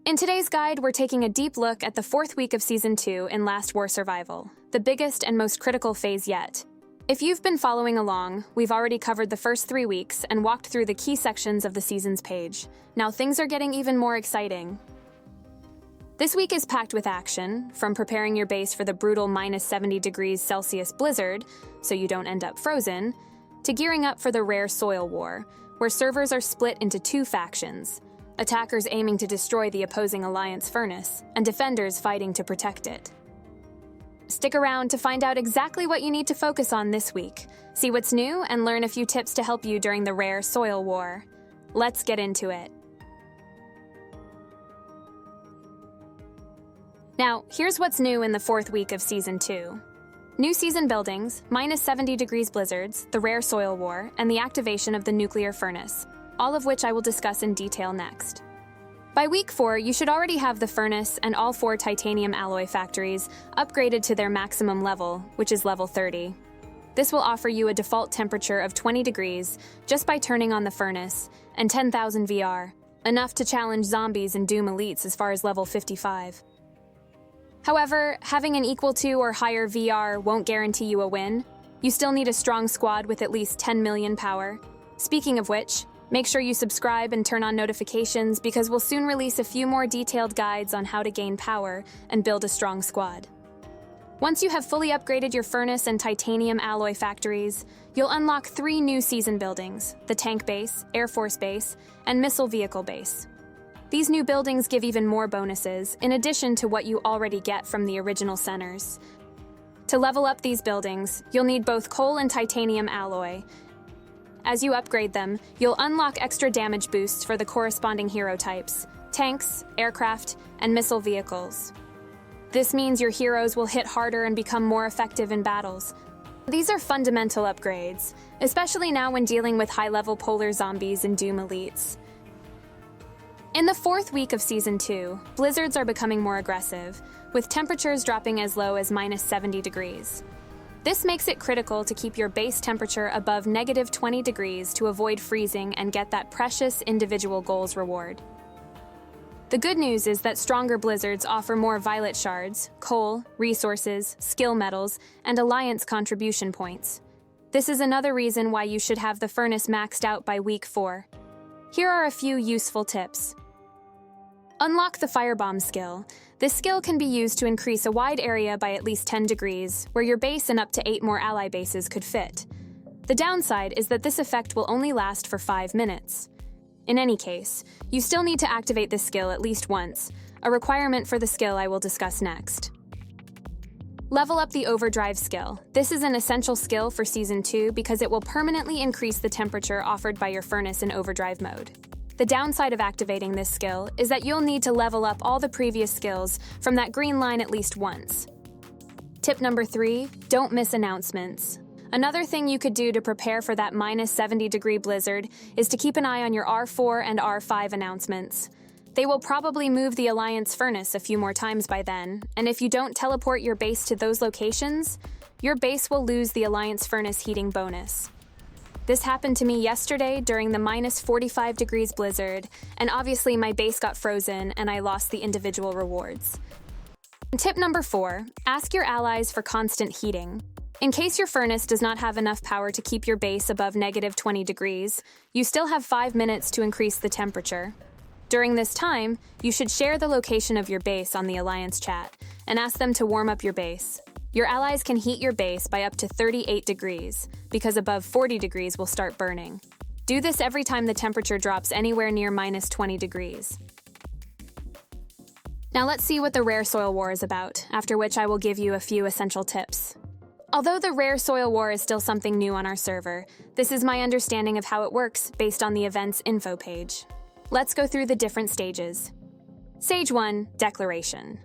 In today's guide, we're taking a deep look at the fourth week of Season 2 in Last War Survival, the biggest and most critical phase yet. If you've been following along, we've already covered the first 3 weeks and walked through the key sections of the season's page. Now things are getting even more exciting. This week is packed with action, from preparing your base for the brutal minus 70 degrees Celsius blizzard, so you don't end up frozen, to gearing up for the rare soil war, where servers are split into 2 factions. Attackers aiming to destroy the opposing alliance furnace, and defenders fighting to protect it. Stick around to find out exactly what you need to focus on this week, see what's new, and learn a few tips to help you during the rare soil war. Let's get into it. Now, here's what's new in the fourth week of Season 2. New season buildings, minus 70 degrees blizzards, the rare soil war, and the activation of the nuclear furnace, all of which I will discuss in detail next. By week 4, you should already have the furnace and all 4 titanium alloy factories upgraded to their maximum level, which is level 30. This will offer you a default temperature of 20 degrees just by turning on the furnace, and 10,000 VR, enough to challenge zombies and Doom elites as far as level 55. However, having an equal to or higher VR won't guarantee you a win. You still need a strong squad with at least 10 million power. Speaking of which, make sure you subscribe and turn on notifications because we'll soon release a few more detailed guides on how to gain power and build a strong squad. Once you have fully upgraded your furnace and titanium alloy factories, you'll unlock 3 new season buildings: the tank base, air force base, and missile vehicle base. These new buildings give even more bonuses, in addition to what you already get from the original centers. To level up these buildings, you'll need both coal and titanium alloy. As you upgrade them, you'll unlock extra damage boosts for the corresponding hero types: tanks, aircraft, and missile vehicles. This means your heroes will hit harder and become more effective in battles. These are fundamental upgrades, especially now when dealing with high-level polar zombies and Doom elites. In the fourth week of Season 2, blizzards are becoming more aggressive, with temperatures dropping as low as minus 70 degrees. This makes it critical to keep your base temperature above negative 20 degrees to avoid freezing and get that precious individual goals reward. The good news is that stronger blizzards offer more violet shards, coal, resources, skill medals, and alliance contribution points. This is another reason why you should have the furnace maxed out by week 4. Here are a few useful tips. Unlock the Firebomb skill. This skill can be used to increase a wide area by at least 10 degrees, where your base and up to 8 more ally bases could fit. The downside is that this effect will only last for 5 minutes. In any case, you still need to activate this skill at least once, a requirement for the skill I will discuss next. Level up the Overdrive skill. This is an essential skill for Season 2 because it will permanently increase the temperature offered by your furnace in overdrive mode. The downside of activating this skill is that you'll need to level up all the previous skills from that green line at least once. Tip number 3, don't miss announcements. Another thing you could do to prepare for that minus 70 degree blizzard is to keep an eye on your R4 and R5 announcements. They will probably move the Alliance furnace a few more times by then, and if you don't teleport your base to those locations, your base will lose the Alliance furnace heating bonus. This happened to me yesterday during the minus 45 degrees blizzard, and obviously my base got frozen and I lost the individual rewards. Tip number 4, ask your allies for constant heating. In case your furnace does not have enough power to keep your base above negative 20 degrees, you still have 5 minutes to increase the temperature. During this time, you should share the location of your base on the Alliance chat and ask them to warm up your base. Your allies can heat your base by up to 38 degrees, because above 40 degrees will start burning. Do this every time the temperature drops anywhere near minus 20 degrees. Now let's see what the Rare Soil War is about, after which I will give you a few essential tips. Although the Rare Soil War is still something new on our server, this is my understanding of how it works based on the event's info page. Let's go through the different stages. Stage 1, Declaration.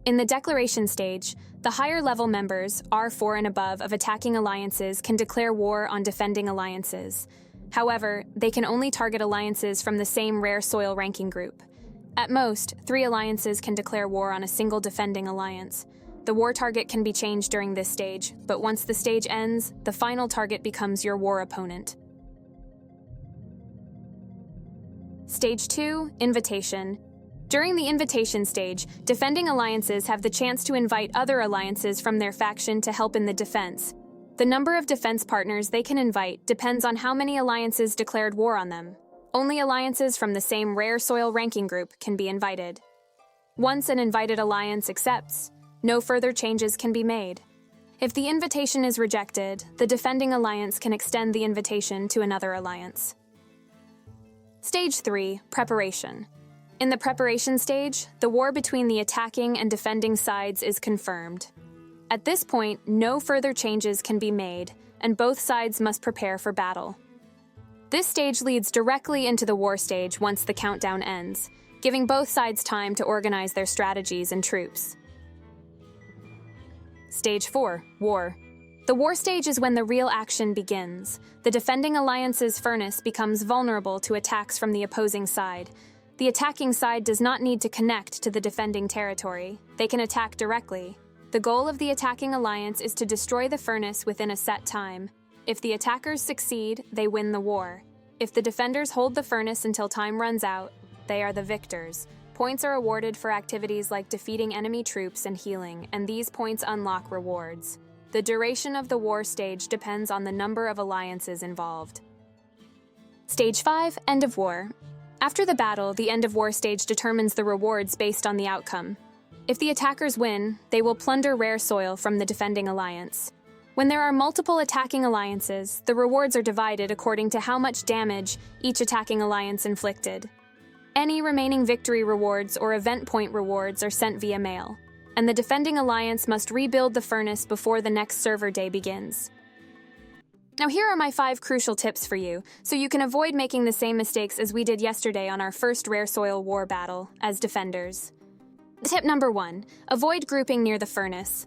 In the Declaration stage, the higher level members, R4 and above, of attacking alliances can declare war on defending alliances. However, they can only target alliances from the same Rare Soil ranking group. At most, 3 alliances can declare war on a single defending alliance. The war target can be changed during this stage, but once the stage ends, the final target becomes your war opponent. Stage 2, Invitation. During the invitation stage, defending alliances have the chance to invite other alliances from their faction to help in the defense. The number of defense partners they can invite depends on how many alliances declared war on them. Only alliances from the same rare soil ranking group can be invited. Once an invited alliance accepts, no further changes can be made. If the invitation is rejected, the defending alliance can extend the invitation to another alliance. Stage 3, Preparation. In the preparation stage, the war between the attacking and defending sides is confirmed. At this point, no further changes can be made, and both sides must prepare for battle. This stage leads directly into the war stage once the countdown ends, giving both sides time to organize their strategies and troops. Stage 4, War. The war stage is when the real action begins. The defending alliance's furnace becomes vulnerable to attacks from the opposing side. The attacking side does not need to connect to the defending territory. They can attack directly. The goal of the attacking alliance is to destroy the furnace within a set time. If the attackers succeed, they win the war. If the defenders hold the furnace until time runs out, they are the victors. Points are awarded for activities like defeating enemy troops and healing, and these points unlock rewards. The duration of the war stage depends on the number of alliances involved. Stage 5, End of War. After the battle, the end of war stage determines the rewards based on the outcome. If the attackers win, they will plunder rare soil from the defending alliance. When there are multiple attacking alliances, the rewards are divided according to how much damage each attacking alliance inflicted. Any remaining victory rewards or event point rewards are sent via mail, and the defending alliance must rebuild the furnace before the next server day begins. Now here are my 5 crucial tips for you, so you can avoid making the same mistakes as we did yesterday on our first Rare Soil War battle as defenders. Tip number 1, avoid grouping near the furnace.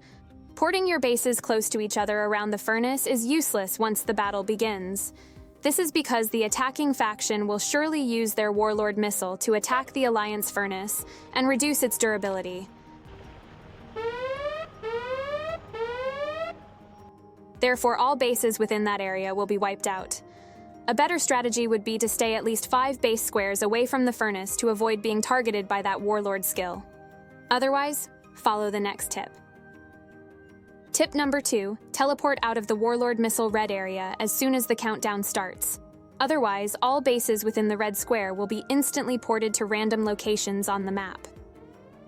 Porting your bases close to each other around the furnace is useless once the battle begins. This is because the attacking faction will surely use their Warlord missile to attack the Alliance furnace and reduce its durability. Therefore, all bases within that area will be wiped out. A better strategy would be to stay at least 5 base squares away from the furnace to avoid being targeted by that Warlord skill. Otherwise, follow the next tip. Tip number 2, teleport out of the Warlord missile red area as soon as the countdown starts. Otherwise, all bases within the red square will be instantly ported to random locations on the map.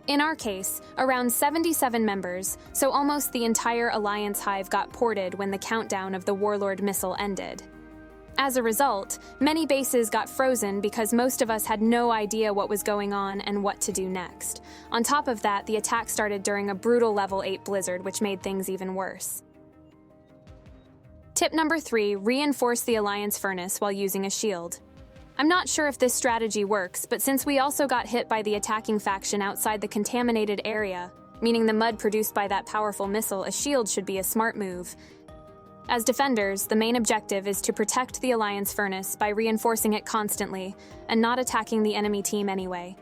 In our case, around 77 members, so almost the entire Alliance hive got ported when the countdown of the Warlord missile ended. As a result, many bases got frozen because most of us had no idea what was going on and what to do next. On top of that, the attack started during a brutal level 8 blizzard, which made things even worse. Tip number 3, reinforce the Alliance furnace while using a shield. I'm not sure if this strategy works, but since we also got hit by the attacking faction outside the contaminated area, meaning the mud produced by that powerful missile, a shield should be a smart move. As defenders, the main objective is to protect the Alliance furnace by reinforcing it constantly and not attacking the enemy team anyway.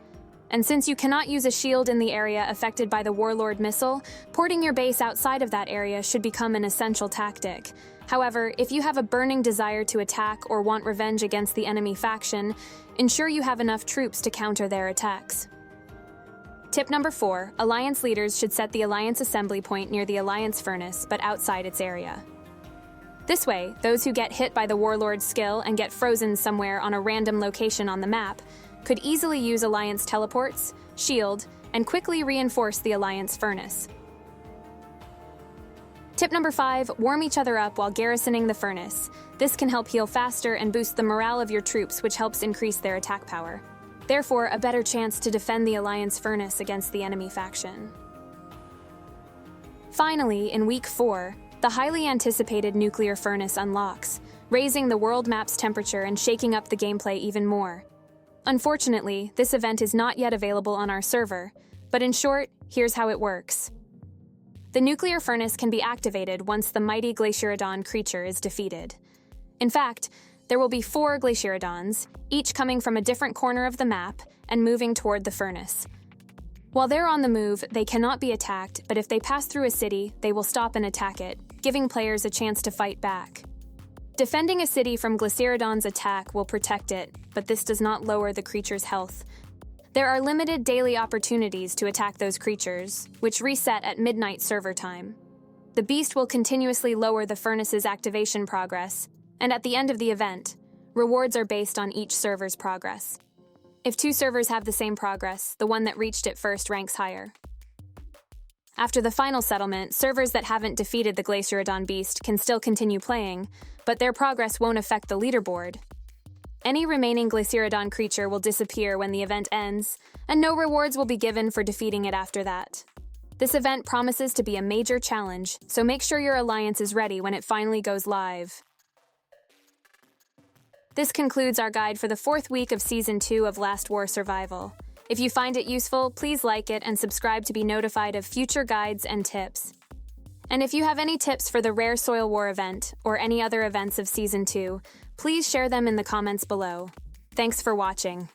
And since you cannot use a shield in the area affected by the Warlord missile, porting your base outside of that area should become an essential tactic. However, if you have a burning desire to attack or want revenge against the enemy faction, ensure you have enough troops to counter their attacks. Tip number 4, Alliance leaders should set the Alliance assembly point near the Alliance furnace, but outside its area. This way, those who get hit by the Warlord's skill and get frozen somewhere on a random location on the map could easily use Alliance teleports, shield, and quickly reinforce the Alliance furnace. Tip number 5, warm each other up while garrisoning the furnace. This can help heal faster and boost the morale of your troops, which helps increase their attack power. Therefore, a better chance to defend the Alliance furnace against the enemy faction. Finally, in Week 4, the highly anticipated nuclear furnace unlocks, raising the world map's temperature and shaking up the gameplay even more. Unfortunately, this event is not yet available on our server, but in short, here's how it works. The nuclear furnace can be activated once the mighty Glaciarodon creature is defeated. In fact, there will be 4 Glaciarodons, each coming from a different corner of the map and moving toward the furnace. While they're on the move, they cannot be attacked, but if they pass through a city, they will stop and attack it, giving players a chance to fight back. Defending a city from Glaciarodon's attack will protect it, but this does not lower the creature's health. There are limited daily opportunities to attack those creatures, which reset at midnight server time. The beast will continuously lower the furnace's activation progress, and at the end of the event, rewards are based on each server's progress. If 2 servers have the same progress, the one that reached it first ranks higher. After the final settlement, servers that haven't defeated the Glaciarodon beast can still continue playing, but their progress won't affect the leaderboard. Any remaining Glaciarodon creature will disappear when the event ends, and no rewards will be given for defeating it after that. This event promises to be a major challenge, so make sure your alliance is ready when it finally goes live. This concludes our guide for the 4th week of Season 2 of Last War Survival. If you find it useful, please like it and subscribe to be notified of future guides and tips. And if you have any tips for the Rare Soil War event, or any other events of Season 2, please share them in the comments below. Thanks for watching.